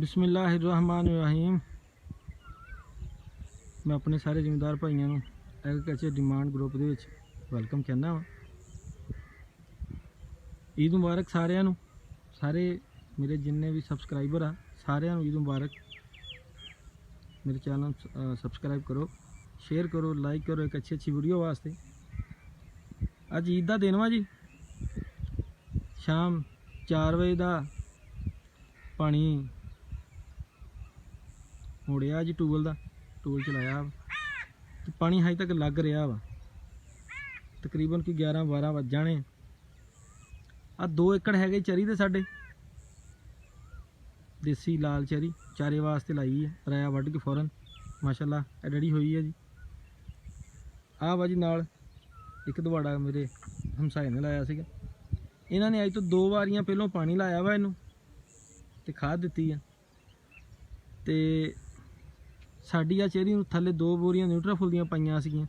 बिस्मिल्लाहिर्रहमानिर्रहीम। मैं अपने सारे जिम्मेदार भाइयों एग्रीकल्चर डिमांड ग्रुप के वेलकम कहना वा। ईद मुबारक सारिਆਂ ਨੂੰ। सारे मेरे जिन्ने भी सबसक्राइबर आ सारिਆਂ ਨੂੰ ईद मुबारक। मेरे चैनल सबसक्राइब करो, शेयर करो, लाइक करो एक अच्छी वीडियो वास्ते। अज ईद का दिन वा जी। शाम 4 बजे का पानी मुड़िया जी टूबल का, टूबल चलाया तो पानी हजे तक लग रहा वा। तकरीबन कोई 11-12 वज जाने। आ 2 एकड़ है चरी दे साडे, देसी लाल चरी चारे वास्ते लाई है। राया वढ़ के फौरन माशाल्लाह रेडी हुई है जी। आ वा जी नाल एक दवाड़ा मेरे हमसाए ने लाया सीगा। इन्होंने अज तो 2 वारियां पहलों पानी लाया वा इनू ते खाद दिती है। ते साडी आ चेरी नूं थल्ले 2 बोरियां न्यूट्राफुल दियां पाइयां सीगियां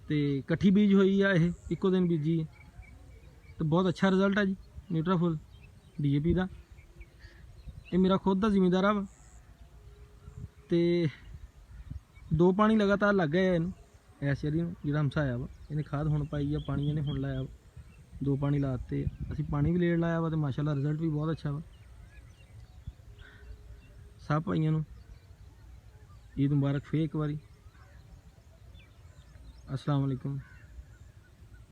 ते कट्ठी बीज हुई है। यह इक्को दिन बीजी है तो बहुत अच्छा रिजल्ट है जी न्यूट्राफुल DAP का। ये मेरा खुद का जिमीदार वा ते 2 पानी लगातार लग गए इनू इस चेरी जो हमसाया वा। इन्हें खाद हुण पाई है, पानी इन्हें हुण लाया वा, 2 पानी लाते। असीं पानी भी लेट लाया वा तो माशाल्लाह रिजल्ट भी बहुत अच्छा वा। सब भाइयों नूं ईद मुबारक फिर एक बारी। अस्सलाम वालेकुम।